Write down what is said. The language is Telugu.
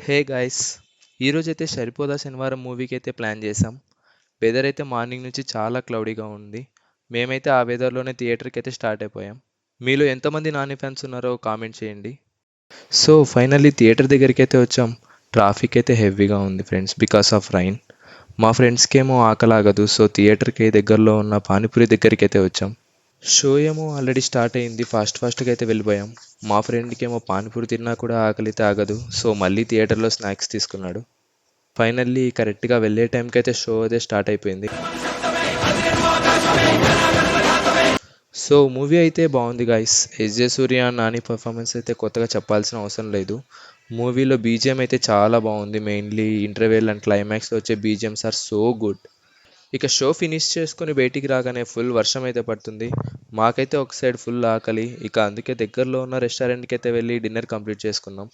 హే గైస్, ఈరోజైతే సరిపోదా శనివారం మూవీకి అయితే ప్లాన్ చేసాం. వెదర్ అయితే మార్నింగ్ నుంచి చాలా క్లౌడీగా ఉంది. మేమైతే ఆ వెదర్లోనే థియేటర్కి అయితే స్టార్ట్ అయిపోయాం. మీలో ఎంతమంది నాని ఫ్యాన్స్ ఉన్నారో కామెంట్ చేయండి. సో ఫైనల్లీ థియేటర్ దగ్గరికి అయితే వచ్చాం. ట్రాఫిక్ అయితే హెవీగా ఉంది ఫ్రెండ్స్, బికాస్ ఆఫ్ రైన్. మా ఫ్రెండ్స్కి ఏమో ఆకలాగదు, సో థియేటర్కి దగ్గరలో ఉన్న పానీపూరి దగ్గరికి అయితే వచ్చాం. షో ఏమో ఆల్రెడీ స్టార్ట్ అయింది, ఫాస్ట్గా అయితే వెళ్ళిపోయాం. మా ఫ్రెండ్కి ఏమో పానీపూరి తిన్నా కూడా ఆకలితే ఆగదు, సో మళ్ళీ థియేటర్లో స్నాక్స్ తీసుకున్నాడు. ఫైనల్లీ కరెక్ట్గా వెళ్ళే టైంకి అయితే షో అయితే స్టార్ట్ అయిపోయింది. సో మూవీ అయితే బాగుంది గాయస్. ఎస్జే సూర్య నాని పర్ఫార్మెన్స్ అయితే కొత్తగా చెప్పాల్సిన అవసరం లేదు. మూవీలో బీజిఎం అయితే చాలా బాగుంది. మెయిన్లీ ఇంటర్వెల్ అండ్ క్లైమాక్స్లో వచ్చే బీజిఎమ్స్ ఆర్ సో గుడ్. ఇక షో ఫినిష్ చేసుకొని బయటికి రాగానే ఫుల్ వర్షం అయితే పడుతుంది. మాకైతే ఒక సైడ్ ఫుల్ ఆకలి, ఇక అందుకే దగ్గరలో ఉన్న రెస్టారెంట్కి అయితే వెళ్ళి డిన్నర్ కంప్లీట్ చేసుకున్నాం.